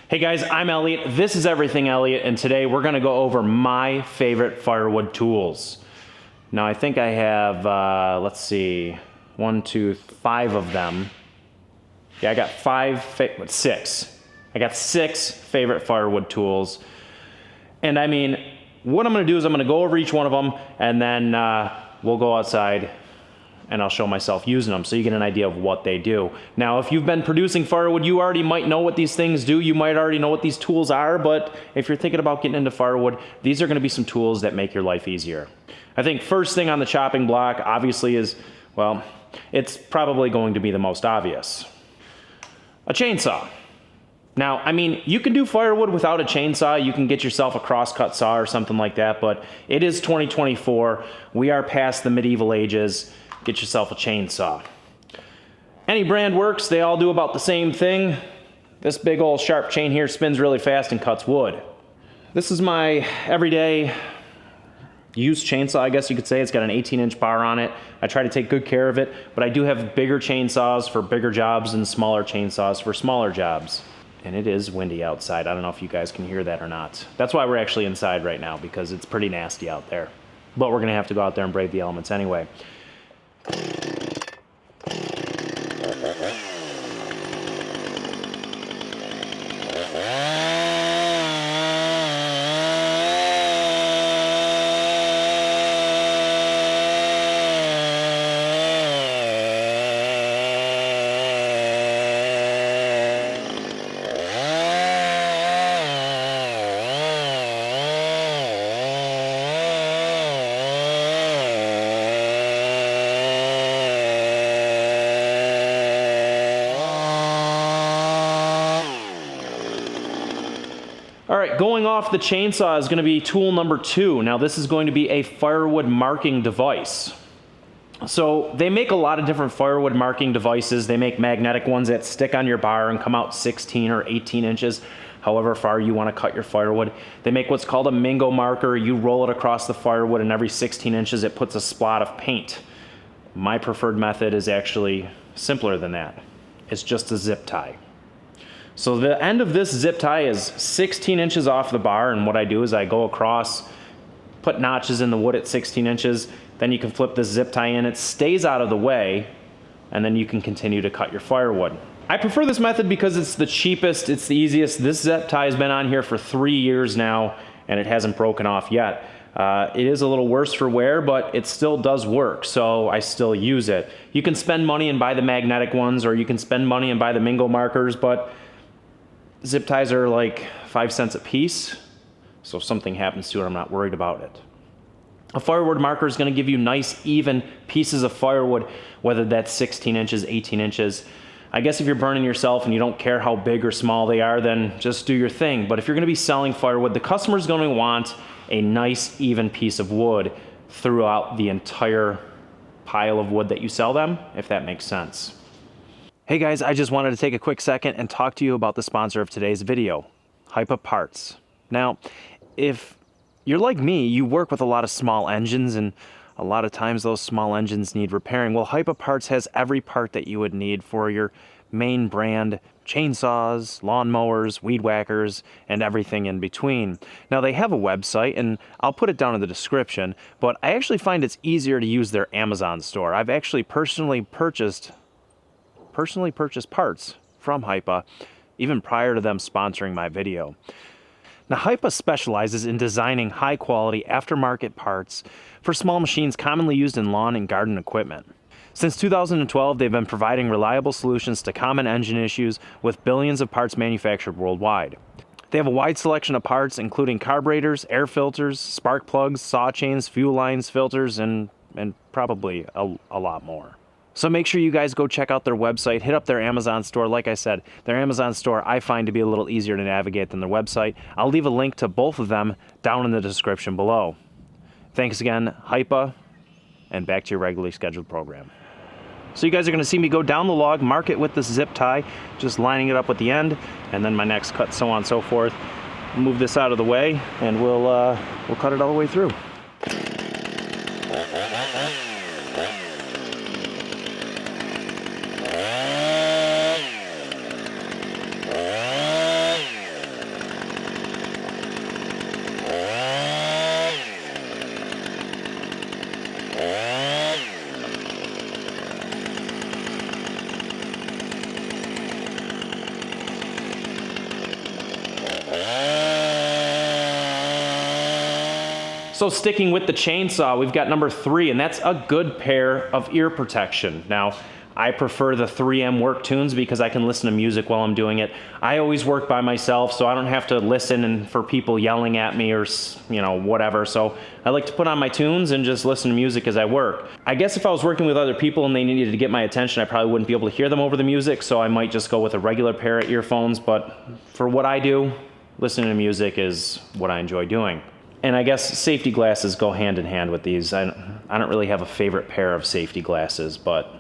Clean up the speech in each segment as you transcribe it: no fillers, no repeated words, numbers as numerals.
Hey guys, I'm Elliott. This is Everything Elliott, and today we're going to go over my favorite firewood tools. Now I think I have, let's see, 5 of them. Yeah, I got six. I got 6 favorite firewood tools. And I mean, what I'm going to do is I'm going to go over each one of them, and then we'll go outside and I'll show myself using them so you get an idea of what they do. Now, if you've been producing firewood, you already might know what these things do. You might already know what these tools are, but if you're thinking about getting into firewood, these are going to be some tools that make your life easier. I think first thing on the chopping block, obviously, is, well, it's probably going to be the most obvious. A chainsaw. Now, I mean, you can do firewood without a chainsaw. You can get yourself a crosscut saw or something like that, but it is 2024. We are past the medieval ages. Get yourself a chainsaw. Any brand works. They all do about the same thing. This big old sharp chain here spins really fast and cuts wood. This is my everyday used chainsaw, I guess you could say. It's got an 18-inch bar on it. I try to take good care of it, but I do have bigger chainsaws for bigger jobs and smaller chainsaws for smaller jobs. And it is windy outside. I don't know if you guys can hear that or not. That's why we're actually inside right now, because it's pretty nasty out there. But we're gonna have to go out there and brave the elements anyway. All right, going off the chainsaw is going to be tool number 2. Now this is going to be a firewood marking device. So they make a lot of different firewood marking devices. They make magnetic ones that stick on your bar and come out 16 or 18 inches, however far you want to cut your firewood. They make what's called a mingo marker. You roll it across the firewood, and every 16 inches it puts a spot of paint. My preferred method is actually simpler than that. It's just a zip tie. So the end of this zip tie is 16 inches off the bar, and what I do is I go across, put notches in the wood at 16 inches, then you can flip this zip tie in, it stays out of the way, and then you can continue to cut your firewood. I prefer this method because it's the cheapest, it's the easiest. This zip tie has been on here for 3 years now, and it hasn't broken off yet. It is a little worse for wear, but it still does work, so I still use it. You can spend money and buy the magnetic ones, or you can spend money and buy the mingo markers, but zip ties are like 5 cents a piece, so if something happens to it, I'm not worried about it. A firewood marker is going to give you nice, even pieces of firewood, whether that's 16 inches, 18 inches. I guess if you're burning yourself and you don't care how big or small they are, then just do your thing. But if you're going to be selling firewood, the customer's going to want a nice, even piece of wood throughout the entire pile of wood that you sell them, if that makes sense. Hey guys, I just wanted to take a quick second and talk to you about the sponsor of today's video, Hypa Parts. Now, if you're like me, you work with a lot of small engines, and a lot of times those small engines need repairing. Well, Hypa Parts has every part that you would need for your main brand chainsaws, lawnmowers, weed whackers, and everything in between. Now, they have a website, and I'll put it down in the description, but I actually find it's easier to use their Amazon store. I've actually personally purchased parts from Hypa, even prior to them sponsoring my video. Now, Hypa specializes in designing high-quality aftermarket parts for small machines commonly used in lawn and garden equipment. Since 2012, they've been providing reliable solutions to common engine issues with billions of parts manufactured worldwide. They have a wide selection of parts, including carburetors, air filters, spark plugs, saw chains, fuel lines, filters, and probably a lot more. So make sure you guys go check out their website, hit up their Amazon store. Like I said, their Amazon store I find to be a little easier to navigate than their website. I'll leave a link to both of them down in the description below. Thanks again, Hypa, and back to your regularly scheduled program. So you guys are going to see me go down the log, mark it with this zip tie, just lining it up with the end, and then my next cut, so on and so forth. Move this out of the way, and we'll cut it all the way through. So sticking with the chainsaw, we've got number 3, and that's a good pair of ear protection. Now, I prefer the 3M work tunes because I can listen to music while I'm doing it. I always work by myself, so I don't have to listen and for people yelling at me or, you know, whatever. So I like to put on my tunes and just listen to music as I work. I guess if I was working with other people and they needed to get my attention, I probably wouldn't be able to hear them over the music, so I might just go with a regular pair of earphones. But for what I do, listening to music is what I enjoy doing. And I guess safety glasses go hand in hand with these. I don't really have a favorite pair of safety glasses, but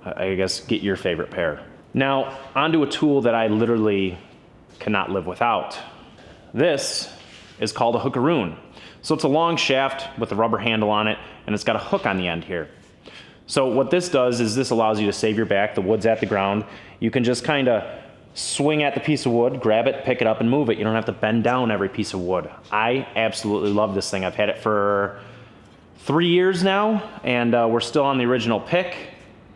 I guess get your favorite pair. Now, onto a tool that I literally cannot live without. This is called a Hookaroon. So it's a long shaft with a rubber handle on it, and it's got a hook on the end here. So what this does is this allows you to save your back. The wood's at the ground. You can just kind of swing at the piece of wood, grab it, pick it up, and move it. You don't have to bend down every piece of wood. I absolutely love this thing. I've had it for 3 years now, and we're still on the original pick.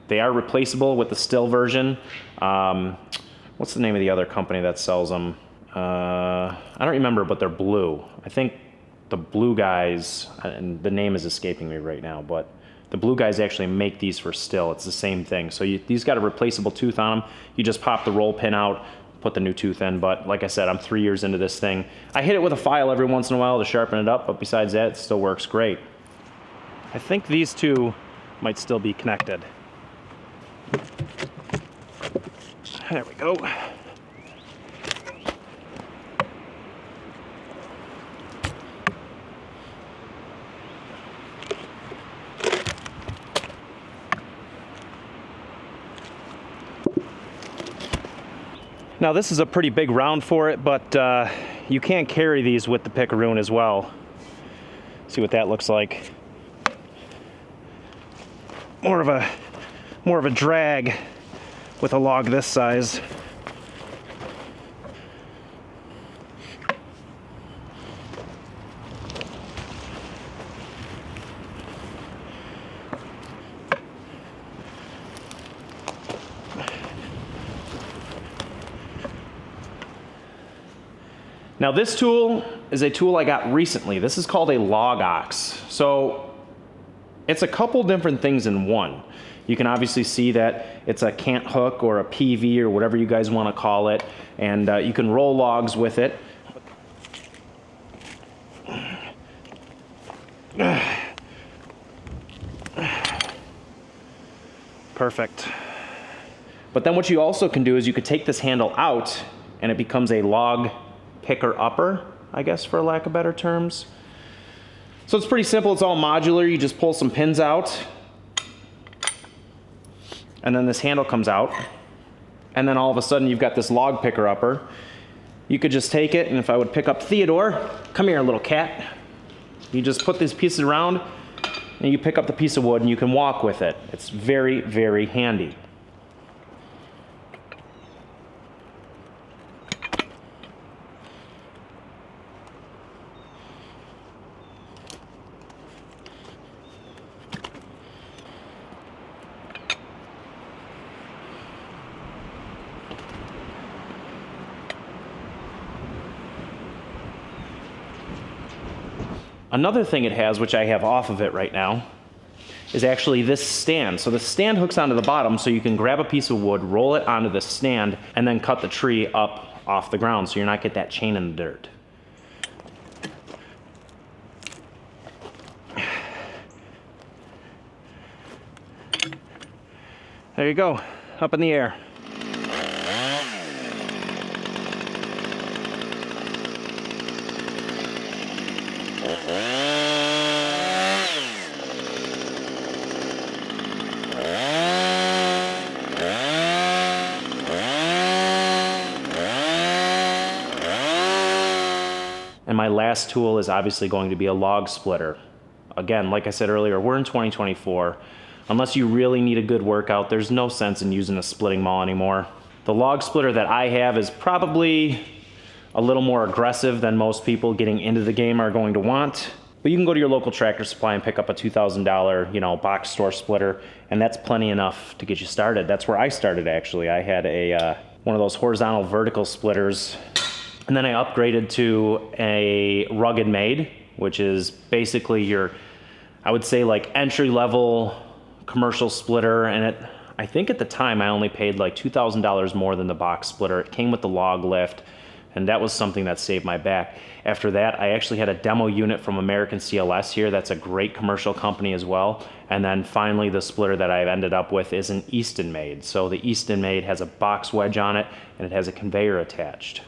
They are replaceable with the still version. What's the name of the other company that sells them? I don't remember, but they're blue. I think the Blue Guys, and the name is escaping me right now, but the Blue Guys actually make these for still. It's the same thing. So these got a replaceable tooth on them. You just pop the roll pin out, put the new tooth in. But like I said, I'm 3 years into this thing. I hit it with a file every once in a while to sharpen it up, but besides that, it still works great. I think these two might still be connected. There we go. Now this is a pretty big round for it, but you can carry these with the Hookaroon as well. See what that looks like. More of a drag with a log this size. Now this tool is a tool I got recently. This is called a log ox. So it's a couple different things in one. You can obviously see that it's a cant hook or a PV or whatever you guys want to call it, and you can roll logs with it. Perfect. But then what you also can do is you could take this handle out and it becomes a log picker upper, I guess, for lack of better terms. So it's pretty simple. It's all modular. You just pull some pins out, and then this handle comes out, and then all of a sudden you've got this log picker upper. You could just take it, and if I would pick up Theodore, come here, little cat. You just put these pieces around, and you pick up the piece of wood, and you can walk with it. It's very, very handy. Another thing it has, which I have off of it right now, is actually this stand. So the stand hooks onto the bottom, so you can grab a piece of wood, roll it onto the stand, and then cut the tree up off the ground so you're not getting that chain in the dirt. There you go, up in the air. And my last tool is obviously going to be a log splitter. Again, like I said earlier, we're in 2024. Unless you really need a good workout, there's no sense in using a splitting maul anymore. The log splitter that I have is probably a little more aggressive than most people getting into the game are going to want. But you can go to your local Tractor Supply and pick up a $2,000, box store splitter, and that's plenty enough to get you started. That's where I started, actually. I had one of those horizontal vertical splitters, and then I upgraded to a rugged made, which is basically your, I would say like entry level commercial splitter. And I think at the time I only paid like $2,000 more than the box splitter. It came with the log lift, and that was something that saved my back. After that, I actually had a demo unit from American CLS here. That's a great commercial company as well. And then finally, the splitter that I've ended up with is an Easton made. So the Easton made has a box wedge on it, and it has a conveyor attached.